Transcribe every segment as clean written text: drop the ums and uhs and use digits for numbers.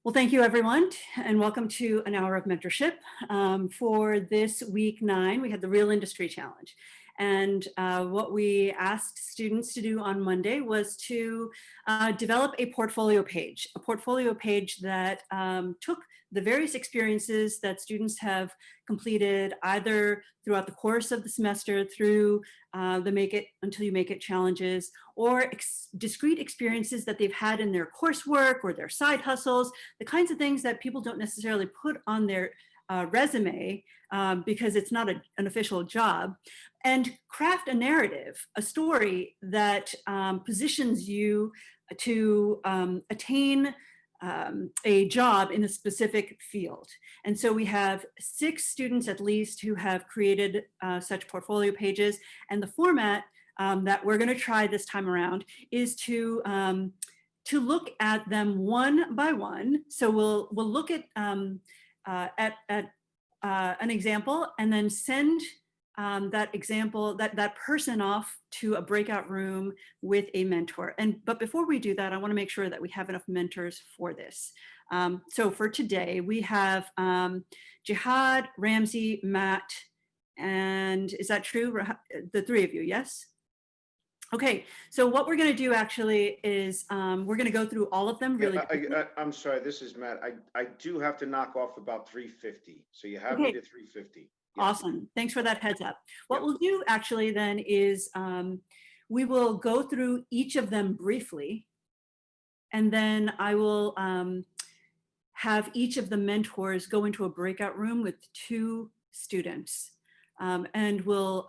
Well, thank you everyone, and welcome to an hour of mentorship. For this week 9, we had the Real Industry Challenge. And what we asked students to do on Monday was to develop a portfolio page that took the various experiences that students have completed either throughout the course of the semester through the Make It Until You Make It challenges, or discrete experiences that they've had in their coursework or their side hustles, the kinds of things that people don't necessarily put on their resume because it's not an official job, and craft a narrative, a story that positions you to attain a job in a specific field. And so we have 6 students at least who have created such portfolio pages, and the format that we're going to try this time around is to look at them one by one. So we'll look at an example and then send that example, that person off to a breakout room with a mentor. But before we do that, I want to make sure that we have enough mentors for this. So for today, we have Jihad, Ramsey, Matt, and is that true? The 3 of you, yes? Okay, so what we're going to do actually is we're going to go through all of them really quickly. I'm sorry, this is Matt. I do have to knock off about 3:50, so you have Okay. me to 3:50. Yeah. Awesome. Thanks for that heads up. What Yeah. we'll do actually then is we will go through each of them briefly, and then I will have each of the mentors go into a breakout room with 2 students. And we'll,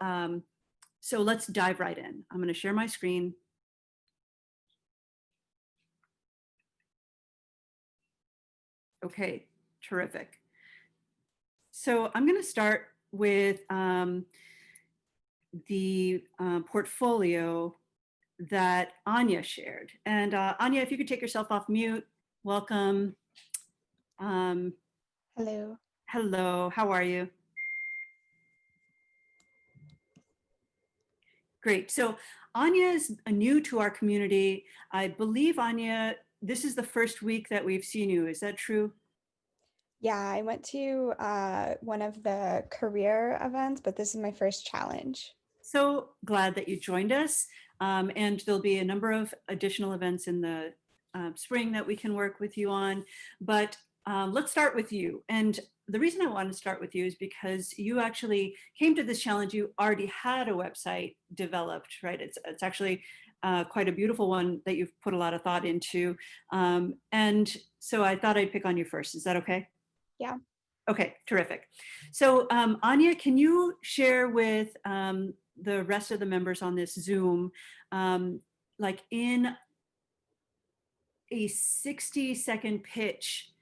so let's dive right in. I'm going to share my screen. Okay, terrific. So I'm going to start with the portfolio that Anya shared. And Anya, if you could take yourself off mute, welcome. Hello. Hello, how are you? Great. So Anya is new to our community. I believe, Anya, this is the first week that we've seen you. Is that true? Yeah, I went to one of the career events, but this is my first challenge. So glad that you joined us. And there'll be a number of additional events in the spring that we can work with you on. But let's start with you. And the reason I want to start with you is because you actually came to this challenge. You already had a website developed, right? It's actually quite a beautiful one that you've put a lot of thought into. And so I thought I'd pick on you first. Is that okay? Yeah. Okay, terrific. So Anya, can you share with the rest of the members on this Zoom, like in a 60-second pitch,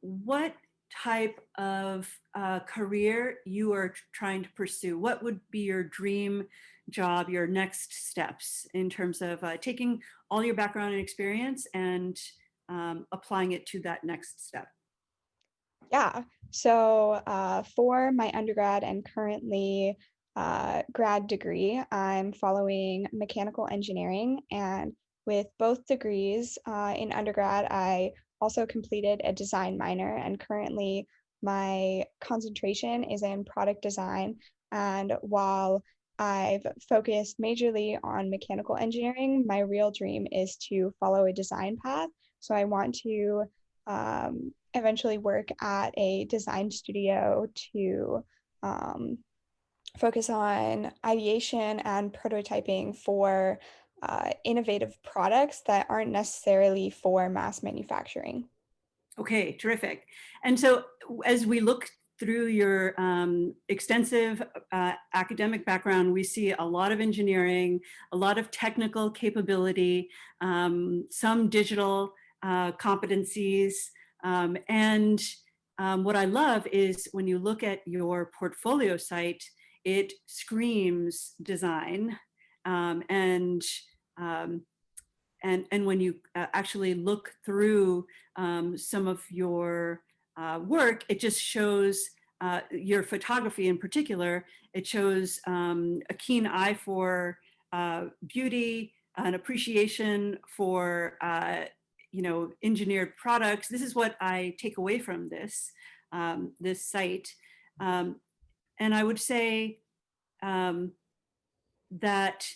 what type of career you are trying to pursue? What would be your dream job, your next steps in terms of taking all your background and experience and applying it to that next step? Yeah. So for my undergrad and currently grad degree, I'm following mechanical engineering. And with both degrees in undergrad, I also completed a design minor. And currently my concentration is in product design. And while I've focused majorly on mechanical engineering, my real dream is to follow a design path. So I want to eventually work at a design studio to focus on ideation and prototyping for innovative products that aren't necessarily for mass manufacturing. Okay, terrific. And so as we look through your extensive academic background, we see a lot of engineering, a lot of technical capability, some digital competencies. And what I love is when you look at your portfolio site, it screams design. And when you actually look through some of your work, it just shows your photography in particular. It shows a keen eye for beauty, an appreciation for engineered products. This is what I take away from this, this site. And I would say that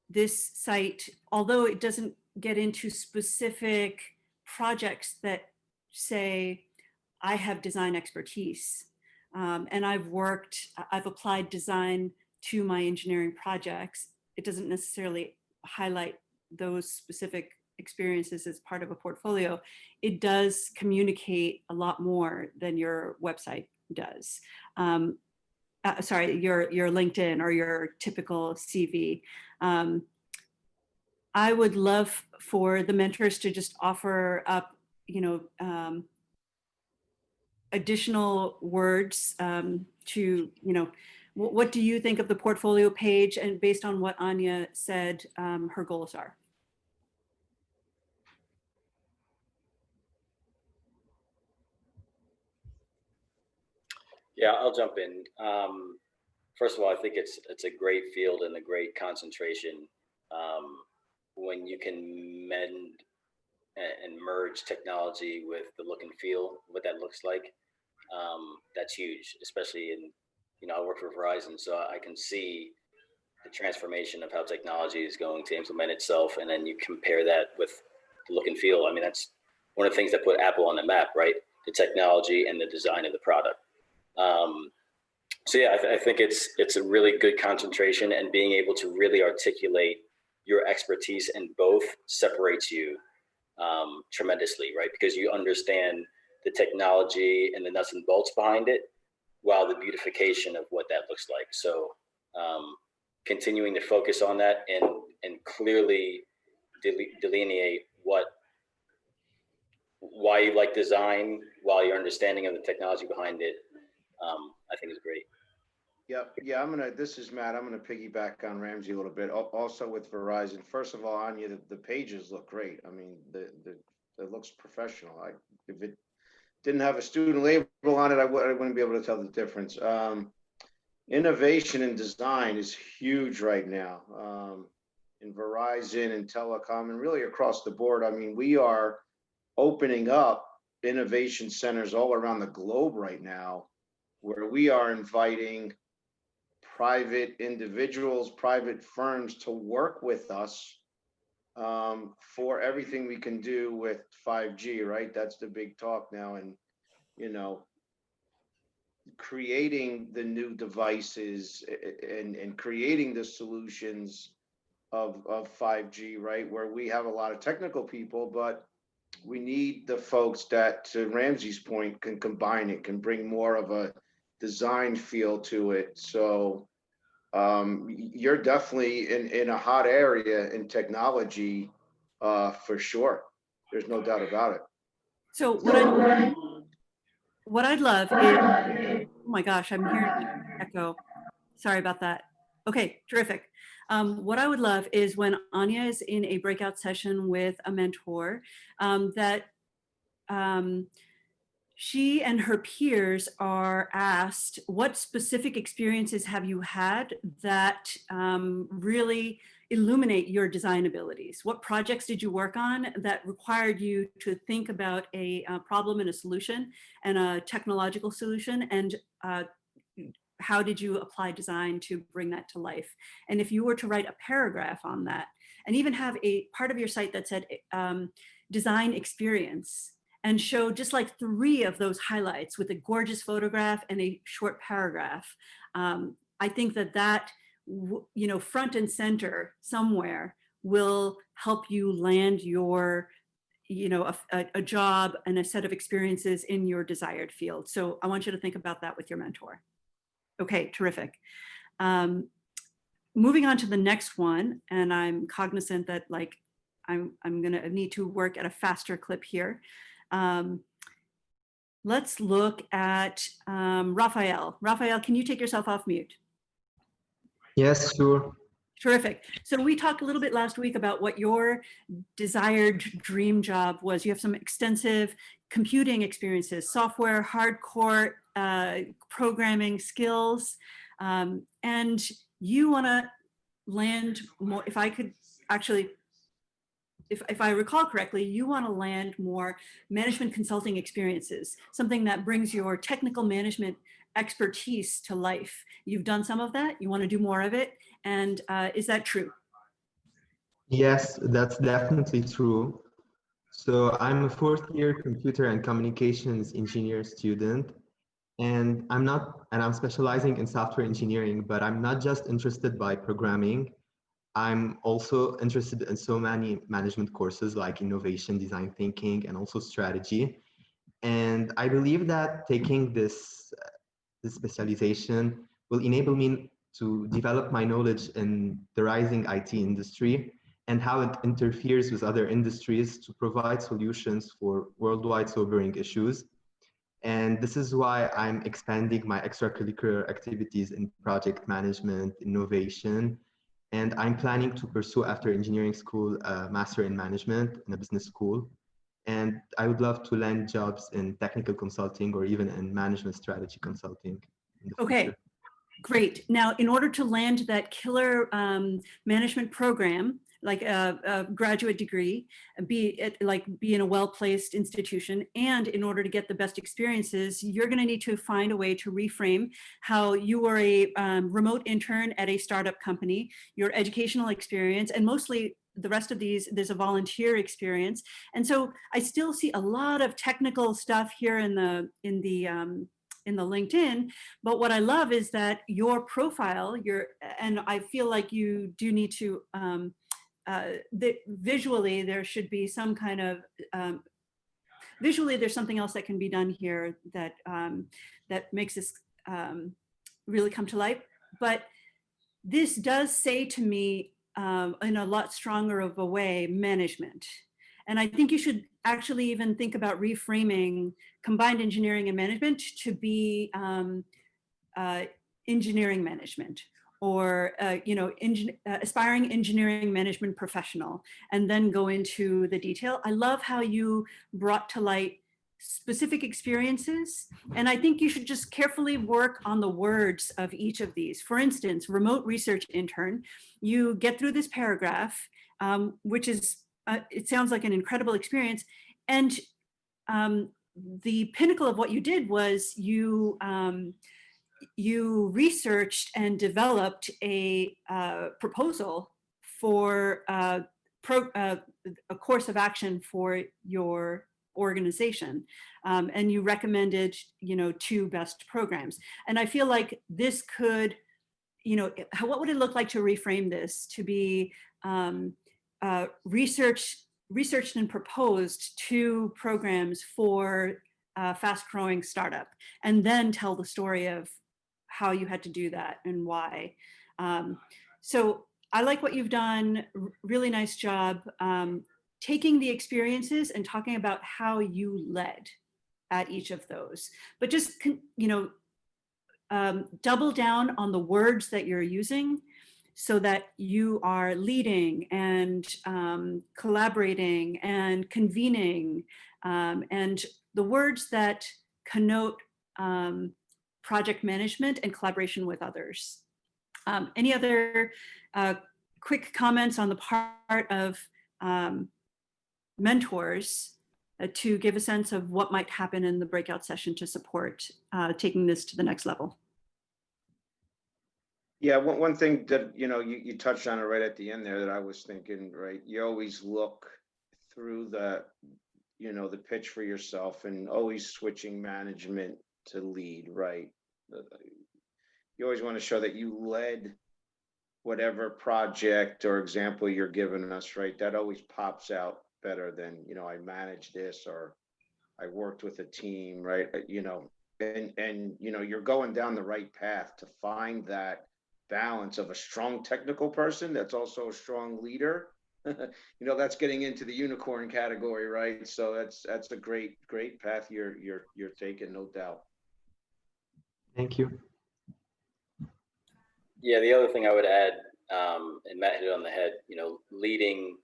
this site, although it doesn't get into specific projects that say, I have design expertise, and I've applied design to my engineering projects, it doesn't necessarily highlight those specific experiences as part of a portfolio. It does communicate a lot more than your website does. Sorry, your LinkedIn or your typical CV. I would love for the mentors to just offer up, additional words to, what do you think of the portfolio page, and based on what Anya said, her goals are. Yeah, I'll jump in. First of all, I think it's a great field and a great concentration when you can mend and merge technology with the look and feel, what that looks like. That's huge, especially in, I work for Verizon, so I can see the transformation of how technology is going to implement itself. And then you compare that with the look and feel. I mean, that's one of the things that put Apple on the map, right? The technology and the design of the product. So yeah, I think it's a really good concentration, and being able to really articulate your expertise in both separates you tremendously, right? Because you understand the technology and the nuts and bolts behind it, while the beautification of what that looks like. So continuing to focus on that and clearly delineate why you like design, while your understanding of the technology behind it, I think is great. Yep. Yeah, this is Matt. I'm going to piggyback on Ramsey a little bit. Also with Verizon, first of all, Anya, the pages look great. I mean, it looks professional. If it didn't have a student label on it, I wouldn't be able to tell the difference. Innovation and design is huge right now in Verizon and telecom, and really across the board. I mean, we are opening up innovation centers all around the globe right now, where we are inviting private individuals, private firms to work with us for everything we can do with 5G, right? That's the big talk now. And, creating the new devices and creating the solutions of 5G, right? Where we have a lot of technical people, but we need the folks that, to Ramsey's point, can combine it, can bring more of a design feel to it. So you're definitely in a hot area in technology for sure. There's no doubt about it. So what I'd love is, oh my gosh, I'm hearing echo. Sorry about that. Okay, terrific. What I would love is when Anya is in a breakout session with a mentor, that she and her peers are asked, what specific experiences have you had that really illuminate your design abilities? What projects did you work on that required you to think about a problem and a solution and a technological solution? And how did you apply design to bring that to life? And if you were to write a paragraph on that, and even have a part of your site that said design experience, and show just like 3 of those highlights with a gorgeous photograph and a short paragraph, I think that front and center somewhere will help you land your a job and a set of experiences in your desired field. So I want you to think about that with your mentor. Okay, terrific. Moving on to the next one, and I'm cognizant that I'm gonna need to work at a faster clip here. Let's look at Raphael. Raphael, can you take yourself off mute? Yes, sure. Terrific. So we talked a little bit last week about what your desired dream job was. You have some extensive computing experiences, software, hardcore programming skills, and you want to land more. If I could actually if I recall correctly, you want to land more management consulting experiences, something that brings your technical management expertise to life. You've done some of that. You want to do more of it. And is that true? Yes, that's definitely true. So I'm a fourth year computer and communications engineer student, and I'm specializing in software engineering, but I'm not just interested by programming. I'm also interested in so many management courses like innovation, design thinking, and also strategy. And I believe that taking this specialization will enable me to develop my knowledge in the rising IT industry and how it interferes with other industries to provide solutions for worldwide sobering issues. And this is why I'm expanding my extracurricular activities in project management, innovation, and I'm planning to pursue after engineering school a master in management in a business school. And I would love to land jobs in technical consulting or even in management strategy consulting in the Okay, future. great. Now, in order to land that killer management program, like a graduate degree, be in a well-placed institution, and in order to get the best experiences, you're going to need to find a way to reframe how you were a remote intern at a startup company, your educational experience, and mostly the rest of these, there's a volunteer experience. And so I still see a lot of technical stuff here in the LinkedIn, but what I love is that your profile, and I feel like you do need to, visually there should be some kind of, visually there's something else that can be done here that, that makes this really come to life. But this does say to me in a lot stronger of a way, management. And I think you should actually even think about reframing combined engineering and management to be engineering management, or aspiring engineering management professional, and then go into the detail. I love how you brought to light specific experiences, and I think you should just carefully work on the words of each of these. For instance, remote research intern, you get through this paragraph, which is it sounds like an incredible experience, and the pinnacle of what you did was you researched and developed a proposal for a course of action for your organization, and you recommended 2 best programs. And I feel like this could, what would it look like to reframe this to be researched and proposed 2 programs for a fast-growing startup, and then tell the story of how you had to do that and why. So I like what you've done. Really nice job taking the experiences and talking about how you led at each of those. But just, double down on the words that you're using so that you are leading and collaborating and convening, and the words that connote project management and collaboration with others. Any other quick comments on the part of mentors to give a sense of what might happen in the breakout session to support taking this to the next level? Yeah, one thing that, you touched on it right at the end there that I was thinking, right? You always look through the pitch for yourself, and always switching management to lead, right? You always want to show that you led whatever project or example you're giving us, right? That always pops out better than, I managed this, or I worked with a team, right? And you're going down the right path to find that balance of a strong technical person that's also a strong leader. That's getting into the unicorn category, right? So that's a great path you're taking, no doubt. Thank you. Yeah, the other thing I would add, and Matt hit it on the head, leading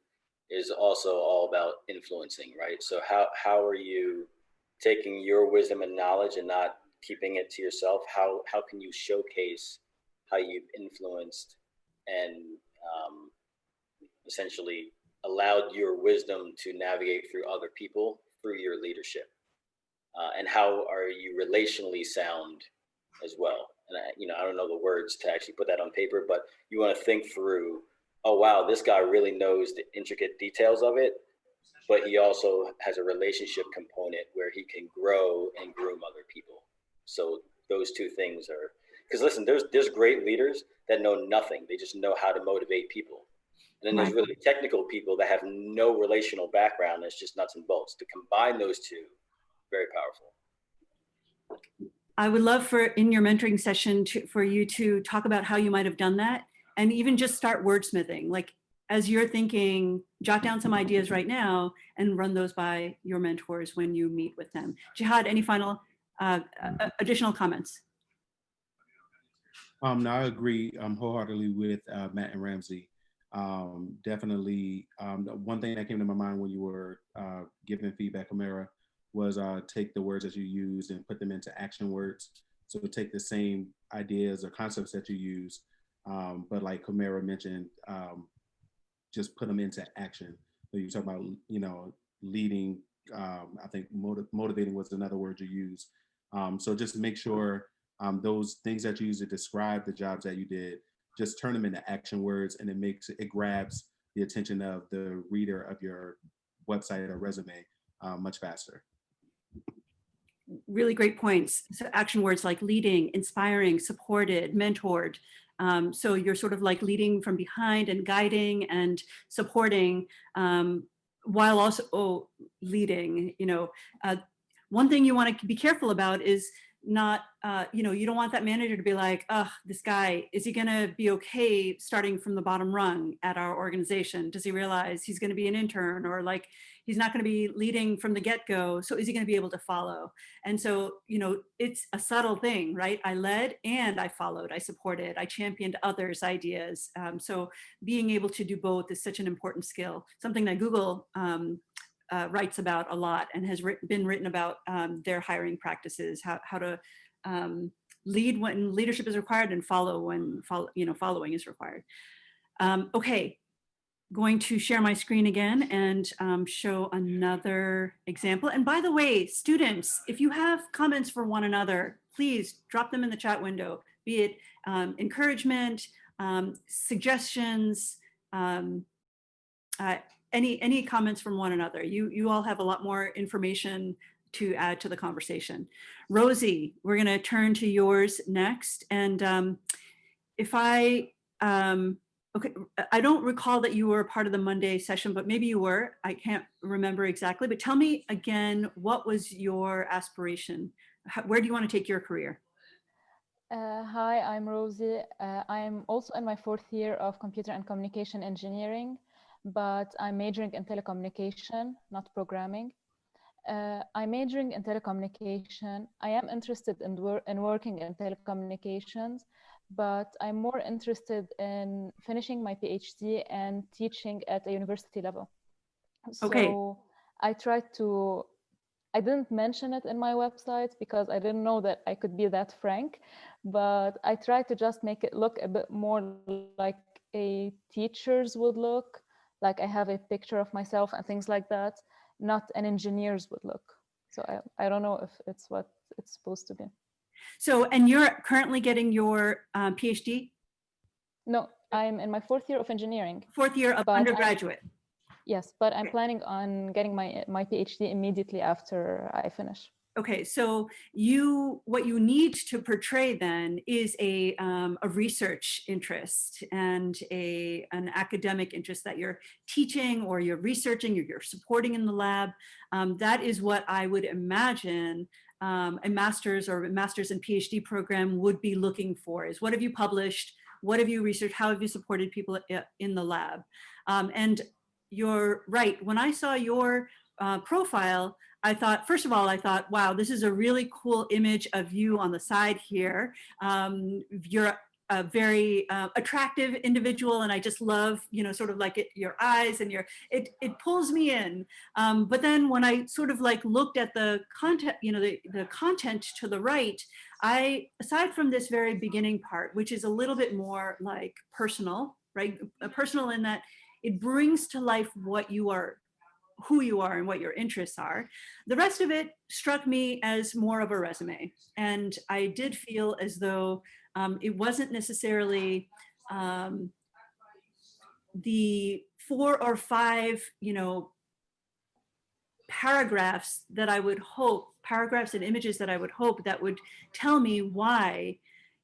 is also all about influencing, right? So how are you taking your wisdom and knowledge and not keeping it to yourself? How can you showcase how you've influenced and essentially allowed your wisdom to navigate through other people through your leadership? And how are you relationally sound as well? And I don't know the words to actually put that on paper, but you want to think through, oh, wow, this guy really knows the intricate details of it, but he also has a relationship component where he can grow and groom other people. So those two things are, because listen, there's great leaders that know nothing. They just know how to motivate people. And then there's really technical people that have no relational background. It's just nuts and bolts. To combine those two, very powerful. I would love for in your mentoring session for you to talk about how you might have done that, and even just start wordsmithing. Like as you're thinking, jot down some ideas right now and run those by your mentors when you meet with them. Jihad, any final additional comments? No, I agree wholeheartedly with Matt and Ramsey. Definitely, one thing that came to my mind when you were giving feedback, Amira, was take the words that you use and put them into action words. So take the same ideas or concepts that you use, but like Amira mentioned, just put them into action. So you talk about, leading, I think motivating was another word you use. So just make sure those things that you use to describe the jobs that you did, just turn them into action words, and it grabs the attention of the reader of your website or resume much faster. Really great points. So action words like leading, inspiring, supported, mentored. So you're sort of like leading from behind and guiding and supporting, while also leading. One thing you want to be careful about is not, you don't want that manager to be like, oh, this guy, is he going to be okay starting from the bottom rung at our organization? Does he realize he's going to be an intern, or like he's not going to be leading from the get-go? So is he going to be able to follow? And so, it's a subtle thing, right? I led and I followed, I supported, I championed others' ideas. So being able to do both is such an important skill, something that Google writes about a lot and has been written about their hiring practices, how to lead when leadership is required and follow when following is required. Okay, going to share my screen again and show another example. And by the way, students, if you have comments for one another, please drop them in the chat window, be it encouragement, suggestions, any comments from one another. You all have a lot more information to add to the conversation. Rosie, we're going to turn to yours next. And if okay, I don't recall that you were part of the Monday session, but maybe you were. I can't remember exactly, but tell me again, what was your aspiration? Where do you want to take your career? Hi, I'm Rosie. I'm also in my 4th year of computer and communication engineering, but I'm majoring in telecommunication, not programming. I'm majoring in telecommunication. I am interested in working in telecommunications, but I'm more interested in finishing my PhD and teaching at a university level. Okay. So I didn't mention it in my website because I didn't know that I could be that frank, but I tried to just make it look a bit more like a teacher's would look, like I have a picture of myself and things like that, not an engineer's would look. So I don't know if it's what it's supposed to be. So, and you're currently getting your PhD? No, I'm in my 4th year of engineering. 4th year of undergraduate. Yes, but I'm planning on getting my PhD immediately after I finish. Okay, so what you need to portray then is a research interest and an academic interest that you're teaching or you're researching or you're supporting in the lab. That is what I would imagine a master's and PhD program would be looking for, is what have you published, what have you researched, how have you supported people in the lab. And you're right, when I saw your profile, I thought, first of all, wow, this is a really cool image of you on the side here. You're a very attractive individual, and I just love, sort of like your eyes and it pulls me in. But then when I sort of like looked at the content, the content to the right, aside from this very beginning part, which is a little bit more like personal, right? Personal in that it brings to life what you are, who you are and what your interests are. The rest of it struck me as more of a resume. And I did feel as though it wasn't necessarily the 4 or 5, paragraphs that I would hope, paragraphs and images that I would hope that would tell me why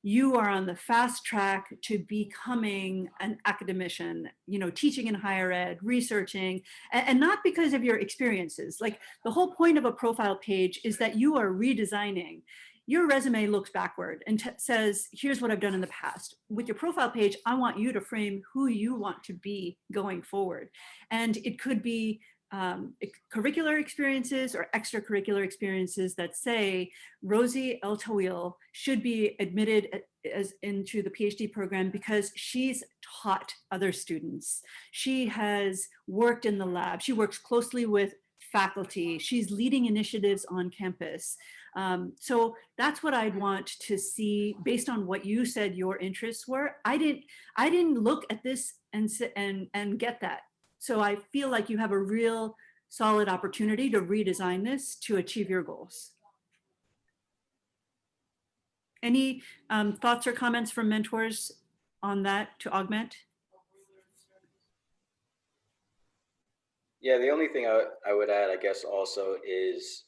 you are on the fast track to becoming an academician, teaching in higher ed, researching, and not because of your experiences. Like, the whole point of a profile page is that you are redesigning. Your resume looks backward and says, here's what I've done in the past. With your profile page, I want you to frame who you want to be going forward. And it could be curricular experiences or extracurricular experiences that say Rosie El Tawil should be admitted as into the PhD program because she's taught other students. She has worked in the lab. She works closely with faculty. She's leading initiatives on campus. So that's what I'd want to see based on what you said your interests were. I didn't look at this and get that. So I feel like you have a real solid opportunity to redesign this to achieve your goals. Any thoughts or comments from mentors on that to augment? Yeah, the only thing I would add, I guess, also is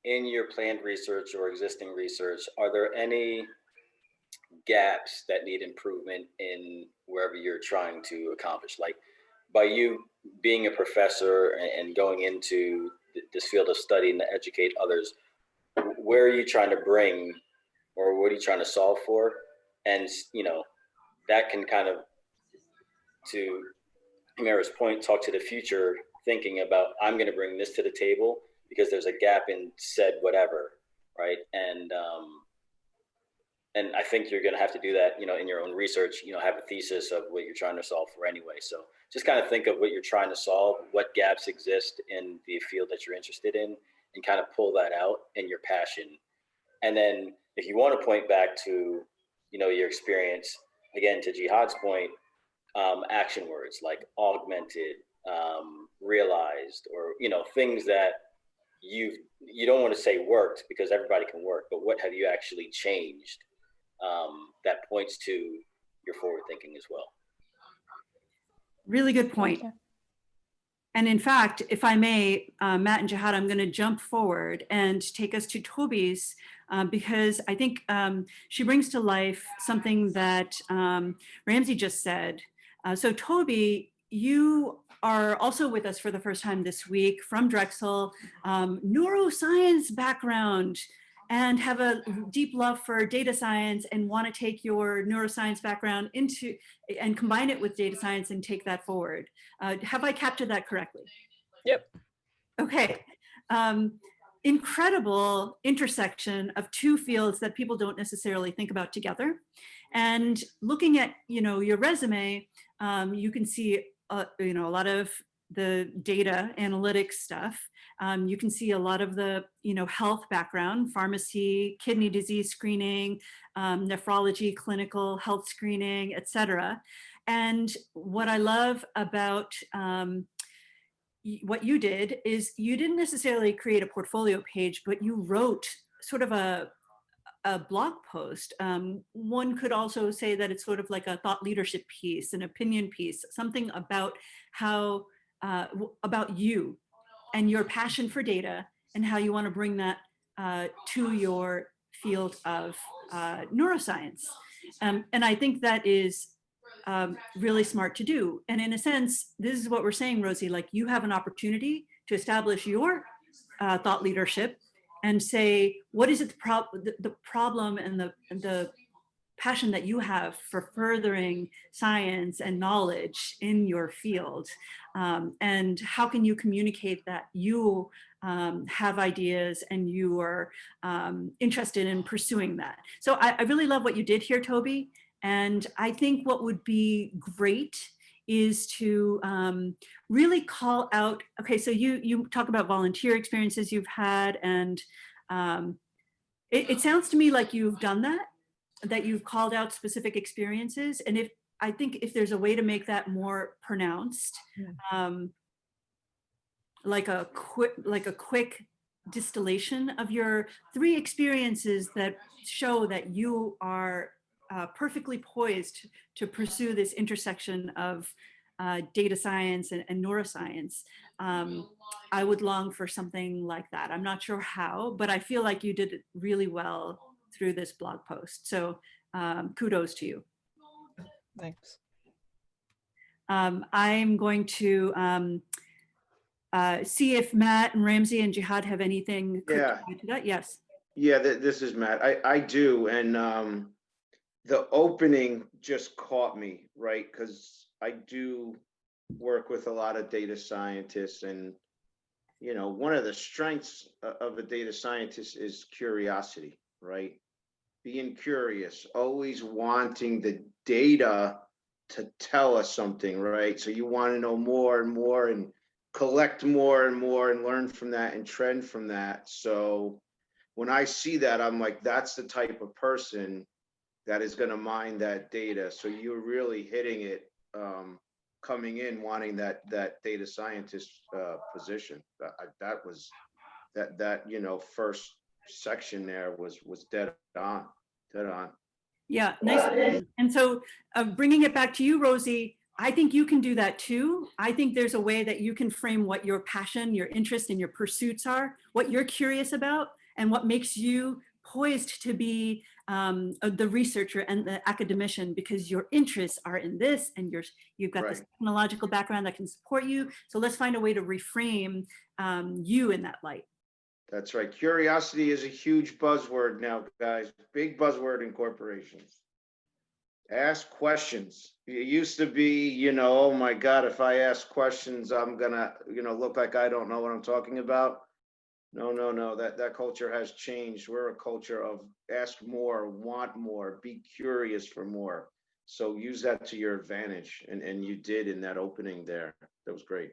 in your planned research or existing research, are there any gaps that need improvement in wherever you're trying to accomplish? Like, by you being a professor and going into this field of study and to educate others, where are you trying to bring, or what are you trying to solve for? And, that can kind of, to Amira's point, talk to the future, thinking about, I'm going to bring this to the table because there's a gap in said whatever, right? And I think you're going to have to do that, in your own research, have a thesis of what you're trying to solve for anyway. So just kind of think of what you're trying to solve, what gaps exist in the field that you're interested in, and kind of pull that out in your passion. And then if you want to point back to, your experience, again, to Jihad's point, action words like augmented, realized, or, things that you don't want to say worked because everybody can work, but what have you actually changed? That points to your forward thinking as well. Really good point. And in fact, if I may, Matt and Jihad, I'm going to jump forward and take us to Toby's because I think she brings to life something that Ramsey just said. So Toby, you are also with us for the first time this week from Drexel, neuroscience background, and have a deep love for data science and want to take your neuroscience background into and combine it with data science and take that forward. Have I captured that correctly? Yep. Okay. Incredible intersection of two fields that people don't necessarily think about together. And looking at, your resume, you can see, a lot of the data analytics stuff. You can see a lot of the, health background, pharmacy, kidney disease screening, nephrology, clinical health screening, et cetera. And what I love about what you did is you didn't necessarily create a portfolio page, but you wrote sort of a blog post. One could also say that it's sort of like a thought leadership piece, an opinion piece, something about how, about you and your passion for data and how you want to bring that to your field of neuroscience. And I think that is really smart to do. And in a sense, this is what we're saying, Rosie, like you have an opportunity to establish your thought leadership and say, what is it the problem and the passion that you have for furthering science and knowledge in your field? And how can you communicate that you have ideas and you are interested in pursuing that? So I really love what you did here, Toby. And I think what would be great is to really call out, okay, so you talk about volunteer experiences you've had, and it sounds to me like you've done that you've called out specific experiences. And if I think if there's a way to make that more pronounced, like a quick distillation of your 3 experiences that show that you are perfectly poised to pursue this intersection of data science and neuroscience. I would long for something like that. I'm not sure how, but I feel like you did it really well through this blog post. So kudos to you. Thanks. I'm going to see if Matt and Ramsey and Jihad have anything quick to add to that. Yes. Yeah, this is Matt. I do. And the opening just caught me, right? Because I do work with a lot of data scientists, and you know, one of the strengths of a data scientist is curiosity, right? Being curious, always wanting the data to tell us something, right? So you want to know more and more and collect more and more and learn from that and trend from that. So when I see that, I'm like, that's the type of person that is going to mine that data. So you're really hitting it, coming in wanting that data scientist position. That was that you know, first section there was dead on. Yeah, nice. And so bringing it back to you, Rosie, I think you can do that too. I think there's a way that you can frame what your passion, your interest, and your pursuits are, what you're curious about, and what makes you poised to be the researcher and the academician, because your interests are in this, and you've got this technological background that can support you. So let's find a way to reframe you in that light. That's right. Curiosity is a huge buzzword now, guys. Big buzzword in corporations. Ask questions. It used to be, you know, oh my God, if I ask questions, I'm gonna, you know, look like I don't know what I'm talking about. No. That culture has changed. We're a culture of ask more, want more, be curious for more. So use that to your advantage. And you did in that opening there. That was great.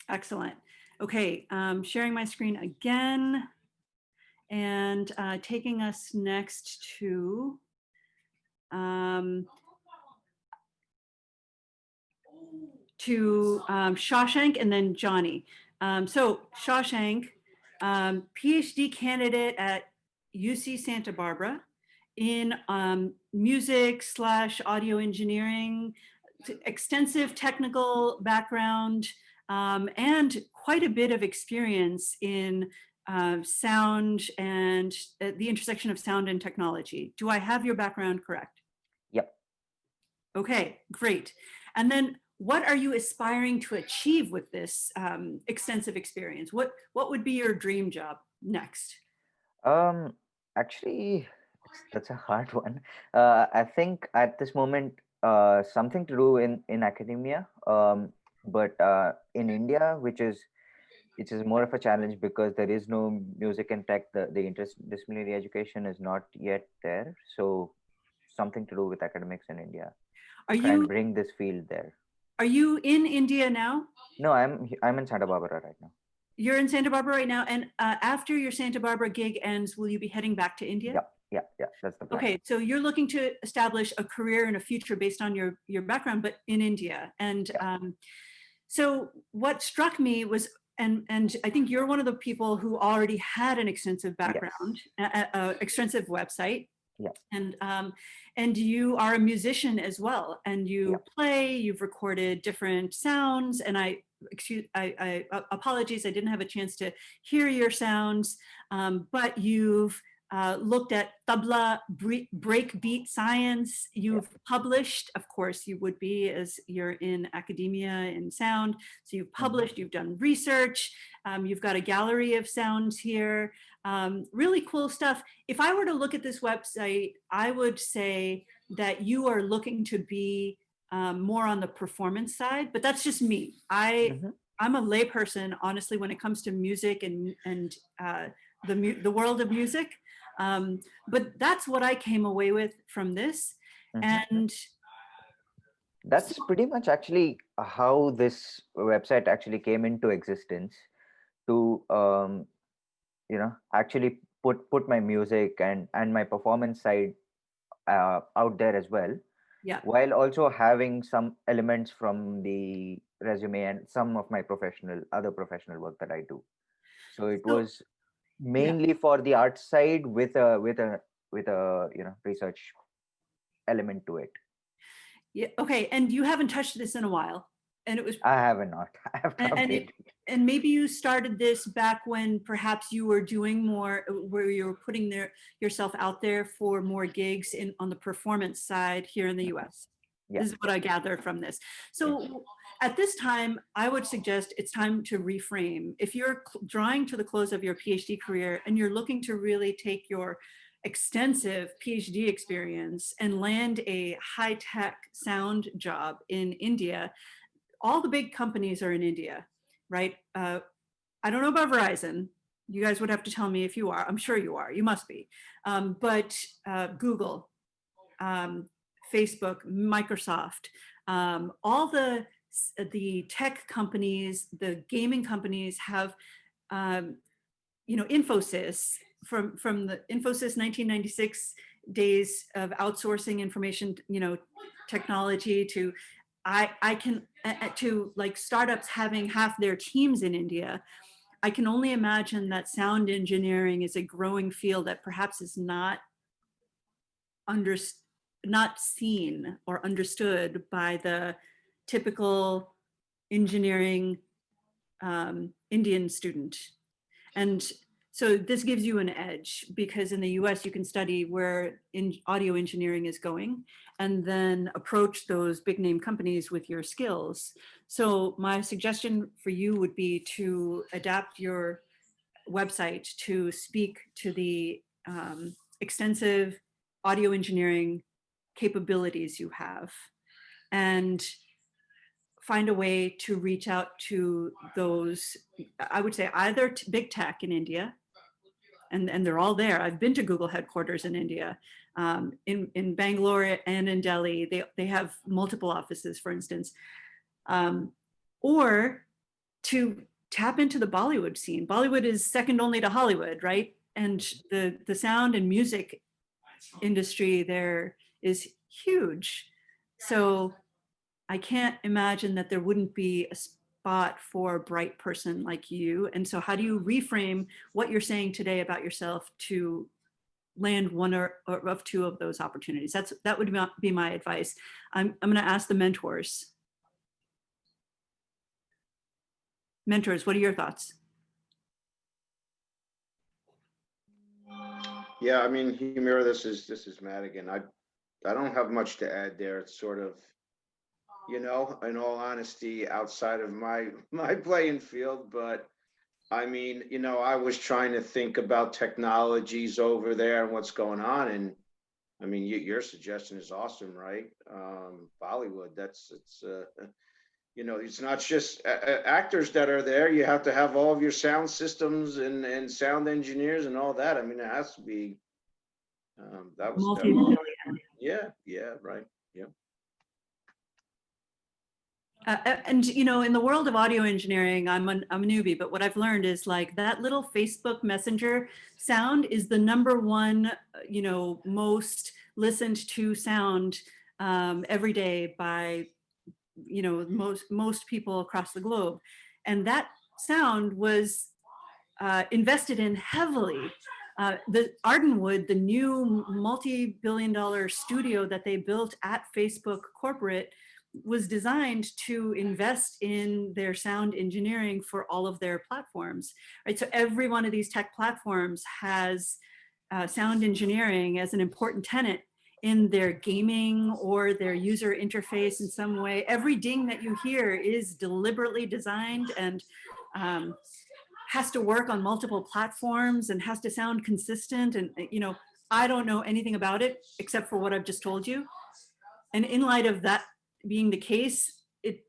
Excellent. Okay, sharing my screen again and taking us next to Shawshank and then Johnny. So Shawshank, PhD candidate at UC Santa Barbara in music / audio engineering, extensive technical background, and quite a bit of experience in sound and the intersection of sound and technology. Do I have your background correct? Yep. Okay, great. And then what are you aspiring to achieve with this extensive experience? What would be your dream job next? Actually, that's a hard one. I think at this moment, something to do in academia, but in India, which is more of a challenge because there is no music and tech. The interdisciplinary education is not yet there. So something to do with academics in India. Try and bring this field there. Are you in India now? No, I'm in Santa Barbara right now. You're in Santa Barbara right now, and after your Santa Barbara gig ends, will you be heading back to India? Yeah, that's the plan. Okay, so you're looking to establish a career and a future based on your background, but in India. And so what struck me was, and I think you're one of the people who already had an extensive background, extensive website. Yeah. And you are a musician as well, and you play, you've recorded different sounds, and I apologies, I didn't have a chance to hear your sounds, but you've looked at tabla, breakbeat science. You've published, of course, you would be, as you're in academia in sound. So you've published, you've done research, you've got a gallery of sounds here. Really cool stuff. If I were to look at this website, I would say that you are looking to be more on the performance side, but that's just me. I'm a layperson, honestly, when it comes to music and the world of music. But that's what I came away with from this. And that's pretty much actually how this website actually came into existence, to actually put my music and my performance side out there as well. Yeah. while also having some elements from the resume and some of my other professional work that I do. So it So, was yeah. mainly for the art side with a research element to it. Yeah. Okay. And you haven't touched this in a while. And it was, I have not. I have and, and it, completed. and maybe you started this back when perhaps you were doing more, where you were putting yourself out there for more gigs on the performance side here in the US. Yeah. This is what I gathered from this. Yes. So at this time, I would suggest it's time to reframe. If you're drawing to the close of your PhD career and you're looking to really take your extensive PhD experience and land a high-tech sound job in India, all the big companies are in India, right? I don't know about Verizon. You guys would have to tell me if you are. I'm sure you are. You must be. But Google, Facebook, Microsoft, all the tech companies, the gaming companies have, Infosys from the Infosys 1996 days of outsourcing information, technology to I can to like startups having half their teams in India. I can only imagine that sound engineering is a growing field that perhaps is not seen or understood by the typical engineering Indian student. And so this gives you an edge because in the US you can study where audio engineering is going and then approach those big name companies with your skills. So my suggestion for you would be to adapt your website to speak to the extensive audio engineering capabilities you have and find a way to reach out to those, I would say either big tech in India, and they're all there. I've been to Google headquarters in India, in Bangalore and in Delhi. They have multiple offices, for instance, or to tap into the Bollywood scene. Bollywood is second only to Hollywood, right? And the sound and music industry there is huge. So I can't imagine that there wouldn't be a spot for a bright person like you. And so how do you reframe what you're saying today about yourself to land one or of two of those opportunities? That would be my advice. I'm going to ask the mentors. Mentors, what are your thoughts? Yeah, I mean, Humira, this is Matt again. I don't have much to add there. It's sort of, in all honesty, outside of my playing field. But I mean, I was trying to think about technologies over there and what's going on. And I mean, your suggestion is awesome, right? Bollywood, it's not just actors that are there. You have to have all of your sound systems and sound engineers and all that. I mean, it has to be, that was, yeah, right. Yeah. And in the world of audio engineering, I'm a newbie, but what I've learned is like that little Facebook Messenger sound is the #1, most listened to sound every day by most people across the globe, and that sound was invested in heavily. The Ardenwood, the new multi-billion-dollar studio that they built at Facebook corporate, was designed to invest in their sound engineering for all of their platforms, right? So every one of these tech platforms has sound engineering as an important tenet in their gaming or their user interface in some way. Every ding that you hear is deliberately designed and has to work on multiple platforms and has to sound consistent. And, I don't know anything about it except for what I've just told you. And in light of that being the case, it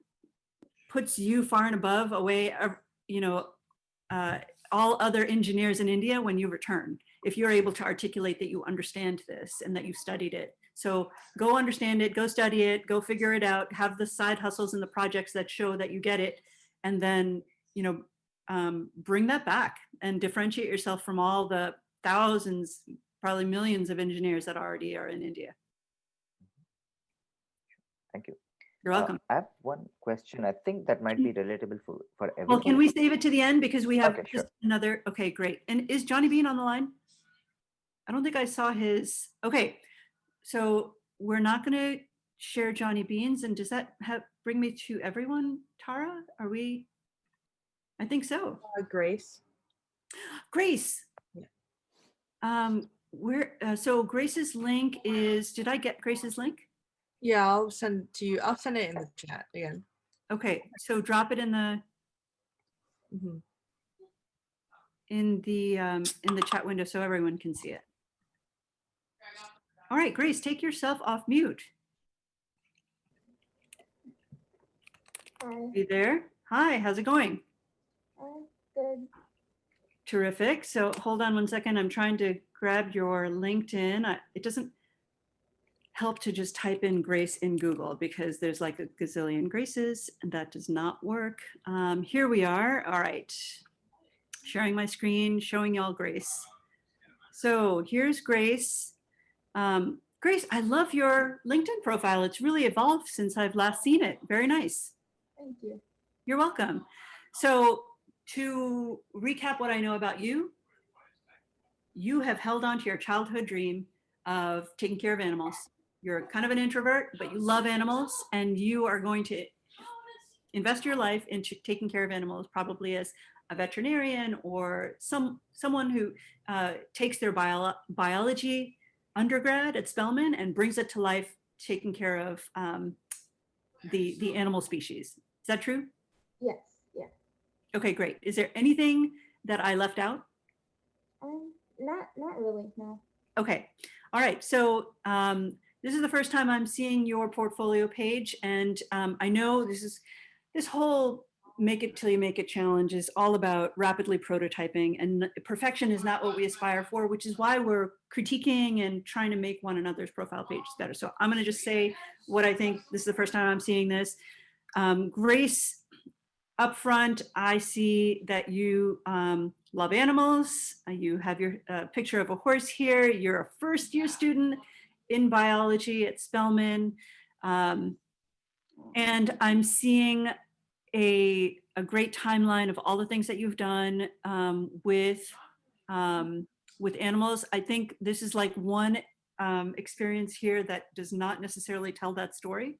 puts you far and above away, all other engineers in India when you return, if you're able to articulate that you understand this and that you studied it. So go understand it, go study it, go figure it out, have the side hustles and the projects that show that you get it, and then, bring that back and differentiate yourself from all the thousands, probably millions of engineers that already are in India. Thank you. You're welcome. I have one question. I think that might be relatable for Well, can everybody. we save it to the end because we have Okay, just sure. another, okay, great. And is Johnny Bean on the line? I don't think I saw his, okay. So we're not gonna share Johnny Beans, and does that bring me to everyone, Tara? Are we? I think so. Grace. Grace. Yeah. So Grace's link is, did I get Grace's link? Yeah, I'll send it to you. I'll send it in the chat again. Okay, so drop it in the in the chat window so everyone can see it. All right, Grace, take yourself off mute. Hi. You there? Hi, how's it going? Good. Terrific. So hold on one second. I'm trying to grab your LinkedIn. It doesn't help to just type in Grace in Google because there's like a gazillion Graces and that does not work. Here we are. All right. Sharing my screen, showing y'all Grace. So here's Grace. Grace, I love your LinkedIn profile. It's really evolved since I've last seen it. Very nice. Thank you. You're welcome. So to recap what I know about you, you have held on to your childhood dream of taking care of animals. You're kind of an introvert, but you love animals, and you are going to invest your life into taking care of animals, probably as a veterinarian or someone who takes their biology undergrad at Spelman and brings it to life, taking care of the animal species. Is that true? Yes. Yeah. Okay, great. Is there anything that I left out? Not really. No. Okay. All right. So this is the first time I'm seeing your portfolio page, and I know this whole Make It Till You Make It challenge is all about rapidly prototyping, and perfection is not what we aspire for, which is why we're critiquing and trying to make one another's profile pages better. So I'm going to just say what I think. This is the first time I'm seeing this. Grace, up front, I see that you love animals. You have your picture of a horse here. You're a first-year student in biology at Spelman. And I'm seeing a great timeline of all the things that you've done with animals. I think this is like one experience here that does not necessarily tell that story.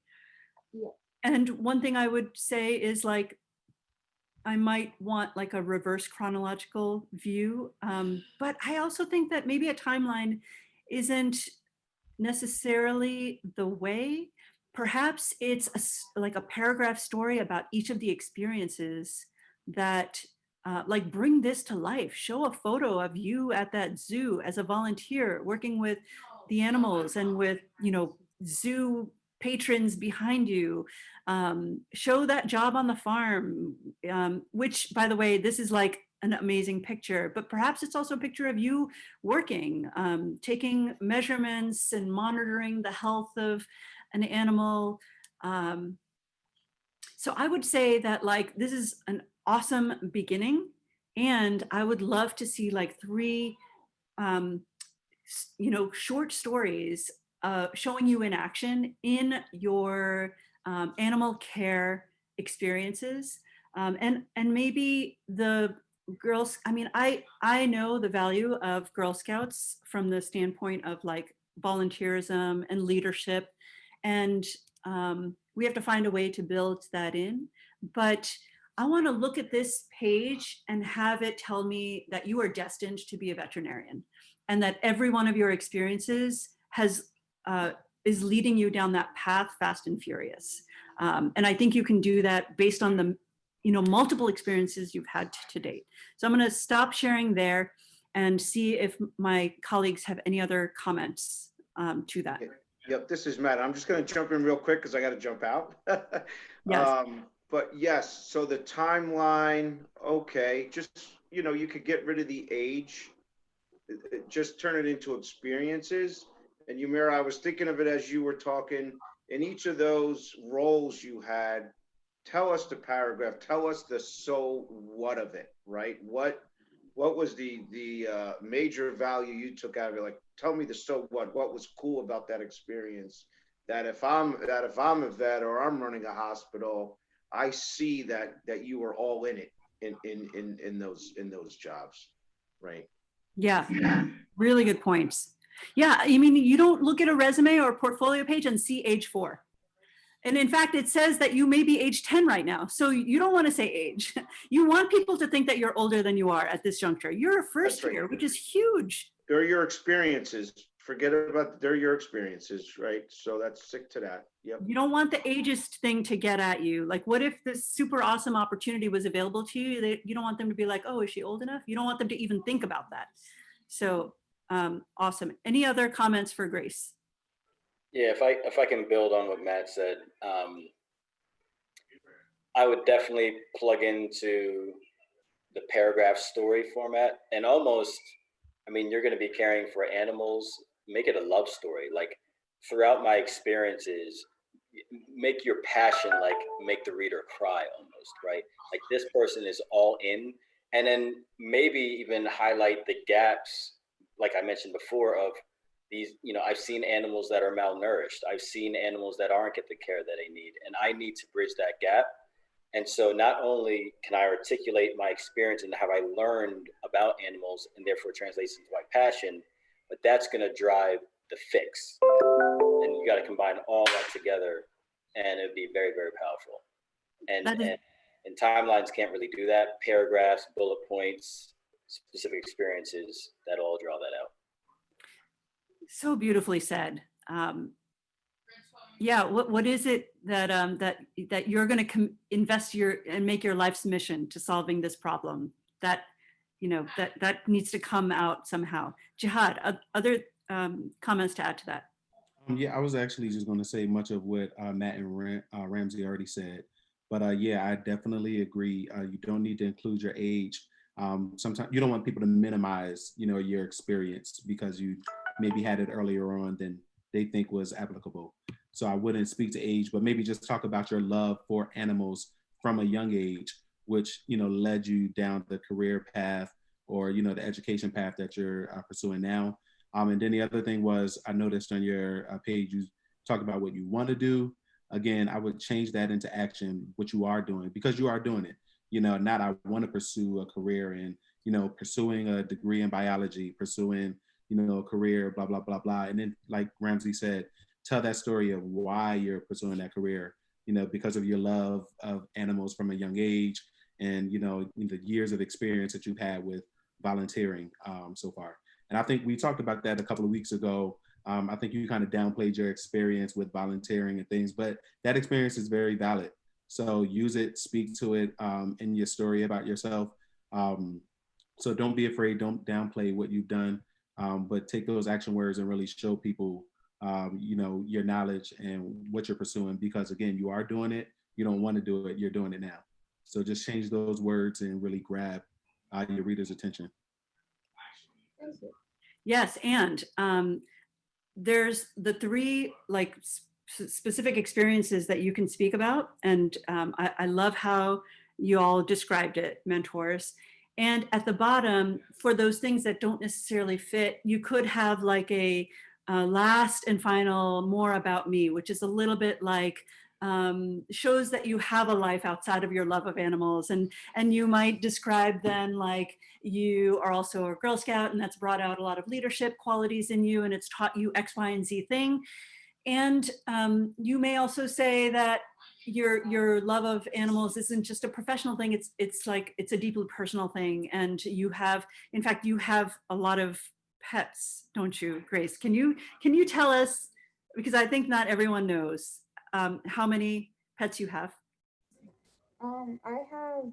Yeah. And one thing I would say is like, I might want like a reverse chronological view. But I also think that maybe a timeline isn't necessarily the way. Perhaps it's like a paragraph story about each of the experiences that like bring this to life. Show a photo of you at that zoo as a volunteer working with the animals and with, zoo patrons behind you. Show that job on the farm, which, by the way, this is like an amazing picture, but perhaps it's also a picture of you working, taking measurements and monitoring the health of an animal. So I would say that like this is an awesome beginning, and I would love to see like 3 short stories showing you in action in your animal care experiences. And maybe the girls, I mean, I know the value of Girl Scouts from the standpoint of like volunteerism and leadership. And we have to find a way to build that in. But I want to look at this page and have it tell me that you are destined to be a veterinarian, and that every one of your experiences is leading you down that path fast and furious. And I think you can do that based on the multiple experiences you've had to date. So I'm going to stop sharing there and see if my colleagues have any other comments to that. Yep, this is Matt. I'm just going to jump in real quick because I got to jump out. Yes. But yes, so the timeline, okay, just, you could get rid of the age, just turn it into experiences. And Yumira, I was thinking of it as you were talking. In each of those roles you had, tell us the paragraph, tell us the so what of it, right? What was the major value you took out of it? Like, tell me the so what was cool about that experience that if I'm a vet or I'm running a hospital, I see that you are all in it in those jobs, right? Yeah, really good points. Yeah, I mean, you don't look at a resume or a portfolio page and see age 4. And in fact, it says that you may be age 10 right now. So you don't want to say age. You want people to think that you're older than you are at this juncture. You're a first year, which is huge. They're your experiences. Forget about they're your experiences, right? So that's stick to that. Yep. You don't want the ageist thing to get at you. Like, what if this super awesome opportunity was available to you? You don't want them to be like, oh, is she old enough? You don't want them to even think about that. So awesome. Any other comments for Grace? Yeah, if I can build on what Matt said, I would definitely plug into the paragraph story format and almost, I mean, you're going to be caring for animals, make it a love story. Like throughout my experiences, make your passion like make the reader cry almost, right? Like this person is all in, and then maybe even highlight the gaps, like I mentioned before, of these, you know, I've seen animals that are malnourished. I've seen animals that aren't get the care that they need, and I need to bridge that gap. And so not only can I articulate my experience and how I learned about animals and therefore translates into my passion, but that's going to drive the fix. And you got to combine all that together and it'd be very, very powerful. And timelines can't really do that. Paragraphs, bullet points, specific experiences, that'll all draw that out. So beautifully said. Yeah, what is it that that you're going to invest your and make your life's mission to solving this problem? That, you know, that needs to come out somehow. Jihad, other comments to add to that? Yeah, I was actually just going to say much of what Matt and Ramsey already said, but yeah, I definitely agree. You don't need to include your age. Sometimes you don't want people to minimize, you know, your experience because you maybe had it earlier on than they think was applicable. So I wouldn't speak to age, but maybe just talk about your love for animals from a young age, which, you know, led you down the career path or, you know, the education path that you're pursuing now. And then the other thing was, I noticed on your page, you talk about what you want to do. Again, I would change that into action, what you are doing, because you are doing it. You know, not I want to pursue a career in, you know, pursuing a degree in biology, pursuing, you know, a career, blah, blah, blah, blah. And then like Ramsey said, tell that story of why you're pursuing that career, you know, because of your love of animals from a young age and, you know, the years of experience that you've had with volunteering so far. And I think we talked about that a couple of weeks ago. I think you kind of downplayed your experience with volunteering and things, but that experience is very valid. So use it, speak to it in your story about yourself. So don't be afraid, don't downplay what you've done, but take those action words and really show people, you know, your knowledge and what you're pursuing, because again, you are doing it. You don't want to do it, you're doing it now. So just change those words and really grab your reader's attention. Yes, and there's the 3 like specific experiences that you can speak about, and I love how you all described it, mentors. And at the bottom, for those things that don't necessarily fit, you could have like a last and final more about me, which is a little bit like shows that you have a life outside of your love of animals, and you might describe then like you are also a Girl Scout and that's brought out a lot of leadership qualities in you and it's taught you X, Y, and Z thing. And you may also say that your love of animals isn't just a professional thing, it's like it's a deeply personal thing, and you have, in fact, you have a lot of pets, don't you, Grace? Can you tell us, because I think not everyone knows, how many pets you have? I have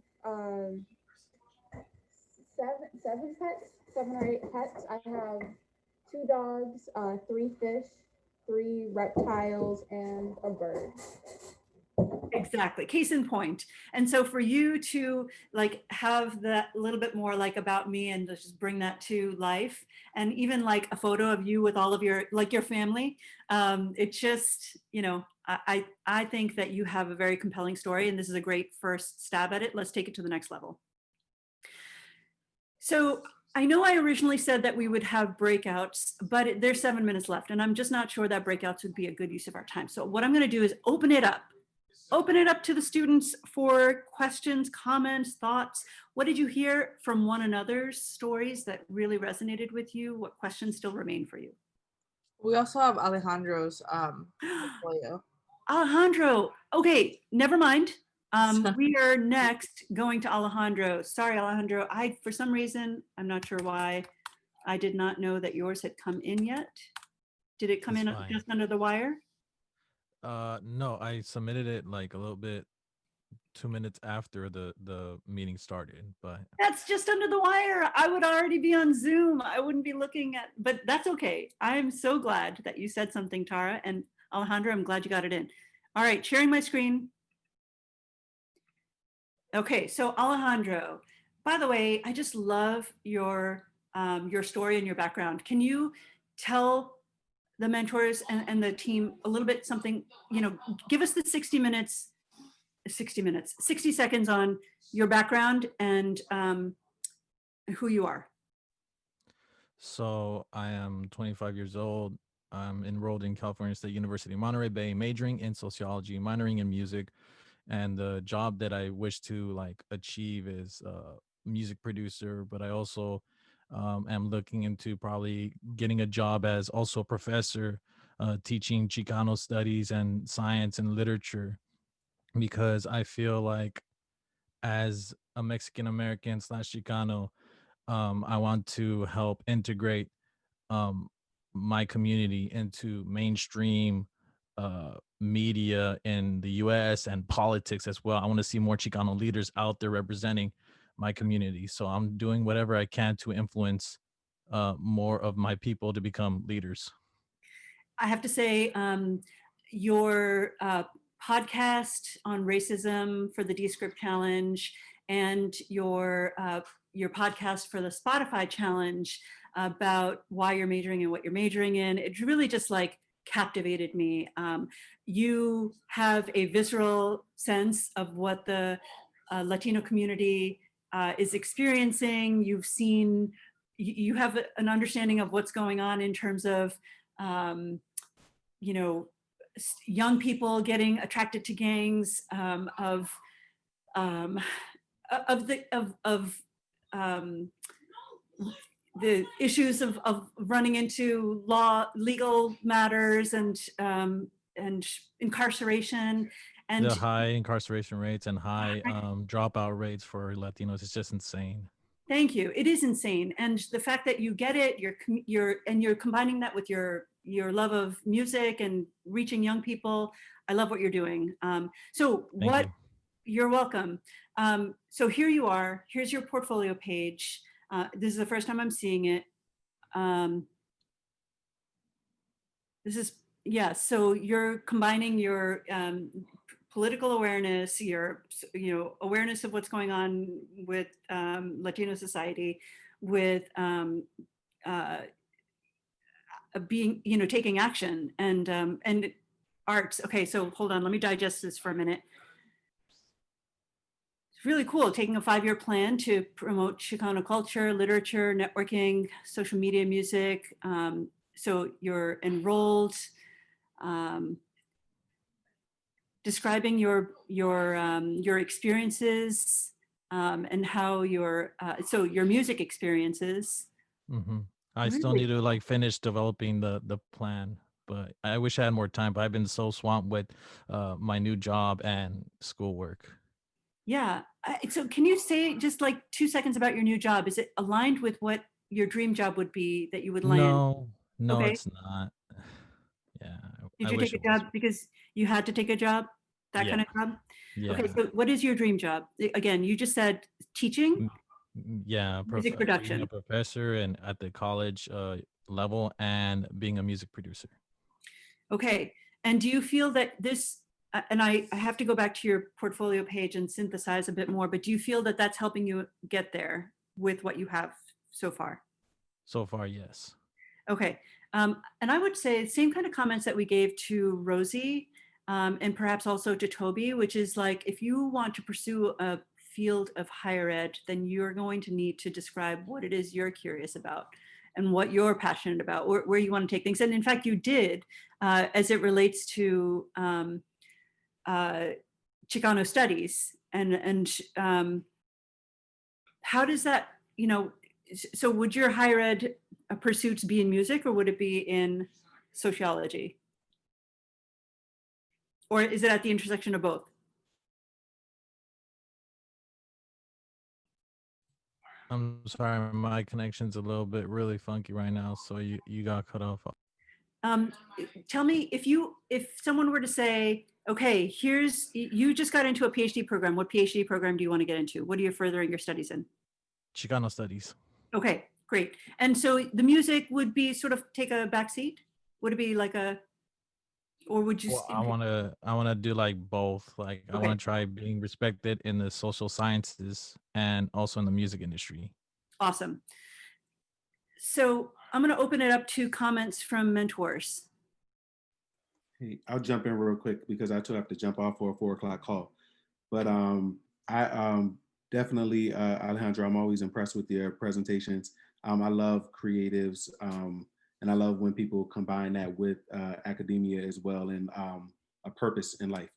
seven pets, 7 or 8 pets. I have 2 dogs, 3 fish, 3 reptiles, and a bird. Exactly, case in point. And so for you to like have that little bit more like about me and just bring that to life, and even like a photo of you with all of your like your family, it just, you know, I think that you have a very compelling story, and this is a great first stab at it. Let's take it to the next level. So I know I originally said that we would have breakouts, but there's 7 minutes left, and I'm just not sure that breakouts would be a good use of our time. So what I'm going to do is open it up to the students for questions, comments, thoughts. What did you hear from one another's stories that really resonated with you? What questions still remain for you? We also have Alejandro's portfolio. Alejandro, okay, never mind. We are next going to Alejandro. Sorry, Alejandro. For some reason, I'm not sure why, I did not know that yours had come in yet. Did it come It's in fine. just under the wire? No, I submitted it like a little bit 2 minutes after the meeting started, but That's just under the wire. I would already be on Zoom. I wouldn't be looking at, but that's okay. I'm so glad that you said something, Tara. And Alejandro, I'm glad you got it in. All right, sharing my screen. Okay, so Alejandro, by the way, I just love your story and your background. Can you tell the mentors and the team a little bit something, give us the 60 seconds on your background and who you are. so I am 25 years old. I'm enrolled in California State University, Monterey Bay, majoring in sociology, minoring in music. And the job that I wish to like achieve is music producer, but I also am looking into probably getting a job as also a professor, teaching Chicano studies and science and literature, because I feel like as a Mexican American slash Chicano, I want to help integrate um, my community into mainstream media in the US and politics as well. I want to see more Chicano leaders out there representing my community. So I'm doing whatever I can to influence more of my people to become leaders. I have to say, your podcast on racism for the Descript Challenge and your podcast for the Spotify Challenge about why you're majoring and what you're majoring in, it really just like captivated me. You have a visceral sense of what the Latino community is experiencing. You have an understanding of what's going on in terms of young people getting attracted to gangs, of the issues of running into legal matters and incarceration. And The high incarceration rates and high dropout rates for Latinos is just insane. Thank you. It is insane, and the fact that you get it, you're combining that with your love of music and reaching young people. I love what you're doing. Thank you. You're welcome. So here you are. Here's your portfolio page. This is the first time I'm seeing it. So you're combining your political awareness, your awareness of what's going on with Latino society, with being taking action and arts. Okay, so hold on, let me digest this for a minute. It's really cool, taking a 5-year plan to promote Chicano culture, literature, networking, social media, music. So you're enrolled. Describing your experiences and how your music experiences. Mm-hmm. I still need to like finish developing the plan, but I wish I had more time. But I've been so swamped with my new job and schoolwork. Yeah. So can you say just like 2 seconds about your new job? Is it aligned with what your dream job would be that you would land? No, Okay. it's not. Yeah. Did you take a job because you had to take a job? That kind of job? Yeah. Okay, so what is your dream job? Again, you just said teaching? Yeah, music production. being a professor and at the college level and being a music producer. Okay, and do you feel that this, and I have to go back to your portfolio page and synthesize a bit more, but do you feel that that's helping you get there with what you have so far? So far, yes. Okay, and I would say same kind of comments that we gave to Rosie and perhaps also to Toby, which is like, if you want to pursue a field of higher ed, then you're going to need to describe what it is you're curious about and what you're passionate about, where you want to take things. And in fact, you did, as it relates to Chicano studies. And how does that, so would your higher ed pursuits be in music, or would it be in sociology? Or is it at the intersection of both? I'm sorry, my connection's a little bit really funky right now, so you got cut off. Tell me, if someone were to say, okay, you just got into a PhD program. What PhD program do you want to get into? What are you furthering your studies in? Chicano studies. Okay, great. And so the music would be sort of take a back seat? Would it be like or would you? Well, I wanna do like both. Like I Okay. wanna try being respected in the social sciences and also in the music industry. Awesome. So I'm going to open it up to comments from mentors. Hey, I'll jump in real quick because I too have to jump off for a 4 o'clock call. But I definitely, Alejandro, I'm always impressed with your presentations. I love creatives, and I love when people combine that with academia as well, and a purpose in life.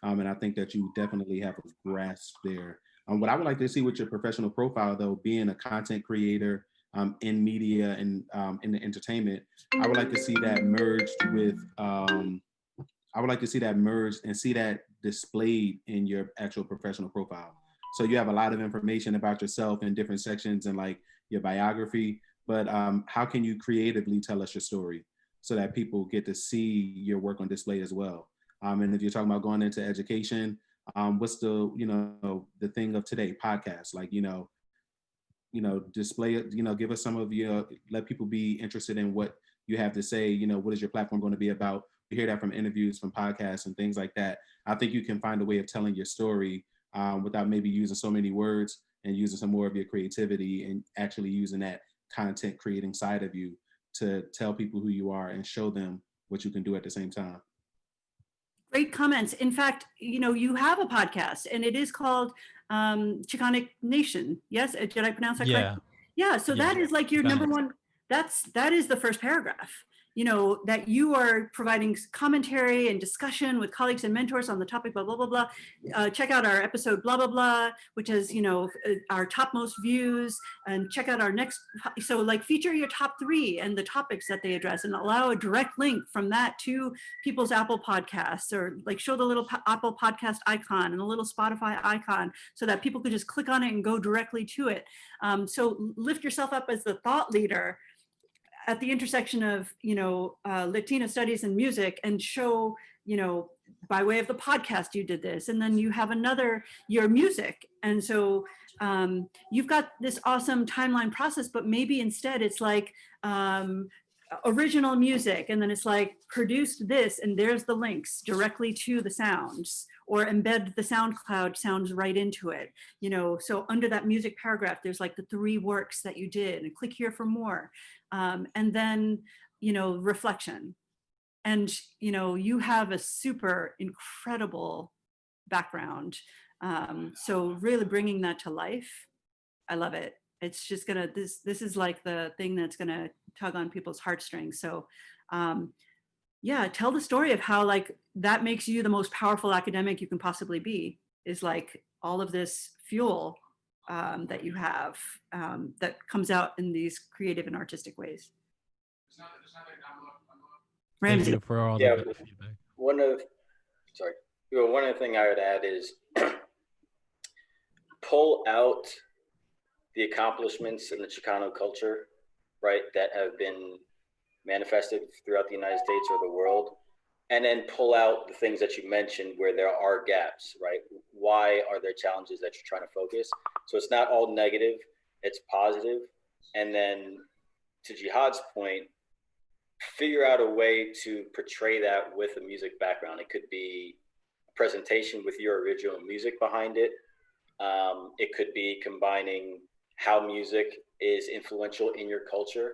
And I think that you definitely have a grasp there. What I would like to see with your professional profile, though, being a content creator in media and in the entertainment, I would like to see that merged with I would like to see that merged and see that displayed in your actual professional profile. So you have a lot of information about yourself in different sections and like your biography, but how can you creatively tell us your story so that people get to see your work on display as well? And if you're talking about going into education, what's the, the thing of today, podcasts, like, display it, give us some of your, let people be interested in what you have to say, what is your platform going to be about? You hear that from interviews, from podcasts and things like that. I think you can find a way of telling your story without maybe using so many words, and using some more of your creativity and actually using that content creating side of you to tell people who you are and show them what you can do at the same time. Great comments. In fact, you have a podcast and it is called Chicanic Nation. Yes, did I pronounce that correctly? Yeah, so that is like your number one, that is the first paragraph, that you are providing commentary and discussion with colleagues and mentors on the topic, blah, blah, blah, blah. Check out our episode, blah, blah, blah, which has, our topmost views, and check out our next. So like feature your top 3 and the topics that they address, and allow a direct link from that to people's Apple podcasts, or like show the little Apple podcast icon and a little Spotify icon so that people could just click on it and go directly to it. So lift yourself up as the thought leader at the intersection of, Latino studies and music, and show, by way of the podcast, you did this. And then you have your music. And so you've got this awesome timeline process, but maybe instead it's like original music. And then it's like produced this, and there's the links directly to the sounds, or embed the SoundCloud sounds right into it. So under that music paragraph, there's like the 3 works that you did, and click here for more. And then, reflection. And, you have a super incredible background. So really bringing that to life, I love it. It's just this is like the thing that's gonna tug on people's heartstrings. So yeah, tell the story of how like that makes you the most powerful academic you can possibly be, is like all of this fuel that you have that comes out in these creative and artistic ways. Thank you for all the good feedback. One of the things I would add is pull out the accomplishments in the Chicano culture, right, that have been manifested throughout the United States or the world, and then pull out the things that you mentioned where there are gaps, right? Why are there challenges that you're trying to focus? So it's not all negative, it's positive. And then to Jihad's point, figure out a way to portray that with a music background. It could be a presentation with your original music behind it. It could be combining how music is influential in your culture,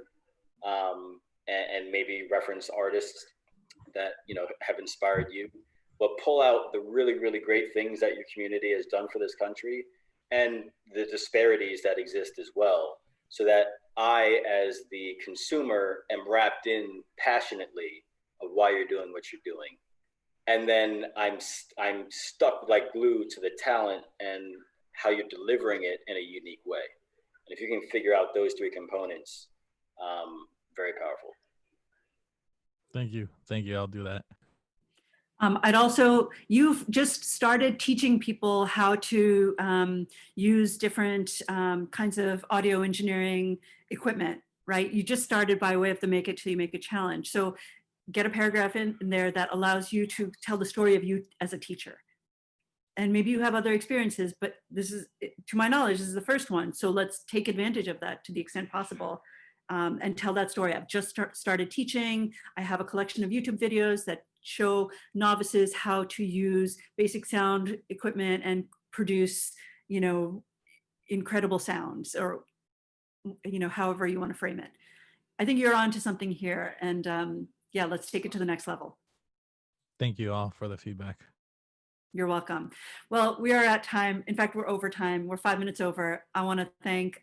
and maybe reference artists that have inspired you, but pull out the really, really great things that your community has done for this country and the disparities that exist as well, so that I, as the consumer, am wrapped in passionately of why you're doing what you're doing. And then I'm stuck like glue to the talent and how you're delivering it in a unique way. And if you can figure out those three components, very powerful. Thank you. Thank you. I'll do that. I'd also, you've just started teaching people how to use different kinds of audio engineering equipment, right? You just started by way of the Make It Till You Make It challenge. So get a paragraph in there that allows you to tell the story of you as a teacher. And maybe you have other experiences, but this is, to my knowledge, this is the first one. So let's take advantage of that to the extent possible and tell that story. I've just started teaching. I have a collection of YouTube videos that show novices how to use basic sound equipment and produce, you know, incredible sounds, or, you know, however you want to frame it. I think you're onto something here, and yeah, let's take it to the next level. Thank you all for the feedback. You're welcome. Well, we are at time. In fact, we're over time. We're 5 minutes over. I want to thank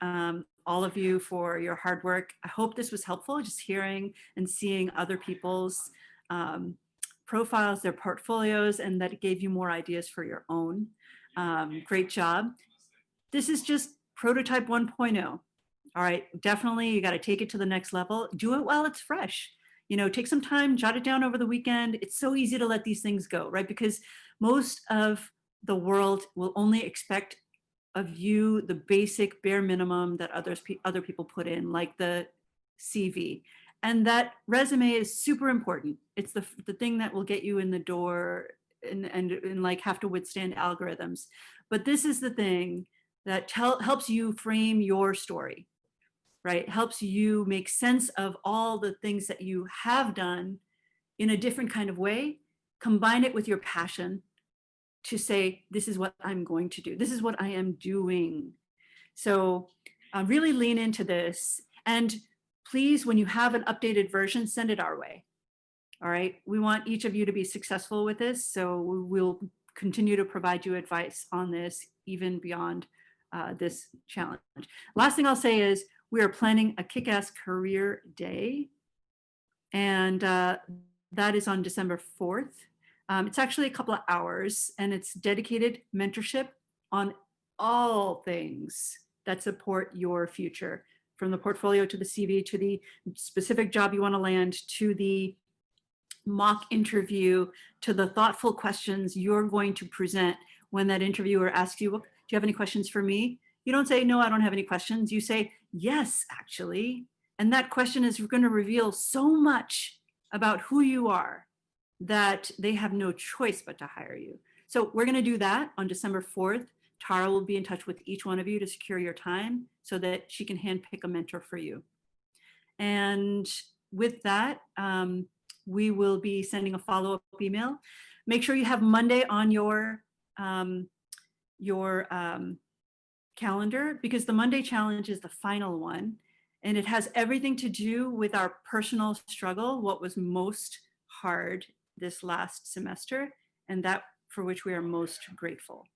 all of you for your hard work. I hope this was helpful, just hearing and seeing other people's profiles, their portfolios, and that it gave you more ideas for your own. Great job. This is just prototype 1.0. All right, definitely you got to take it to the next level. Do it while it's fresh. You know, take some time, jot it down over the weekend. It's so easy to let these things go, right? Because most of the world will only expect of you the basic bare minimum that other people put in, like the CV. And that resume is super important. It's the thing that will get you in the door and like have to withstand algorithms. But this is the thing that helps you frame your story, right? Helps you make sense of all the things that you have done in a different kind of way, combine it with your passion to say, this is what I'm going to do. This is what I am doing. So really lean into this. And please, when you have an updated version, send it our way. All right. We want each of you to be successful with this. So we'll continue to provide you advice on this, even beyond this challenge. Last thing I'll say is we are planning a kick-ass career day. And that is on December 4th. It's actually a couple of hours, and it's dedicated mentorship on all things that support your future, from the portfolio to the CV, to the specific job you want to land, to the mock interview, to the thoughtful questions you're going to present when that interviewer asks you, do you have any questions for me? You don't say, no, I don't have any questions. You say, yes, actually. And that question is going to reveal so much about who you are that they have no choice but to hire you. So we're going to do that on December 4th. Tara will be in touch with each one of you to secure your time so that she can handpick a mentor for you. And with that, we will be sending a follow-up email. Make sure you have Monday on your calendar, because the Monday challenge is the final one. And it has everything to do with our personal struggle, what was most hard this last semester, and that for which we are most grateful.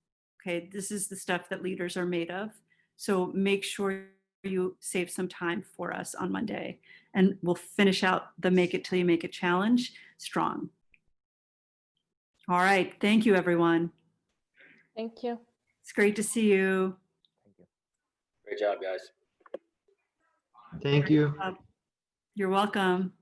Okay, this is the stuff that leaders are made of. So make sure you save some time for us on Monday, and we'll finish out the Make It Till You Make It challenge strong. All right, thank you, everyone. Thank you. It's great to see you. Thank you. Great job, guys. Thank you. You're welcome.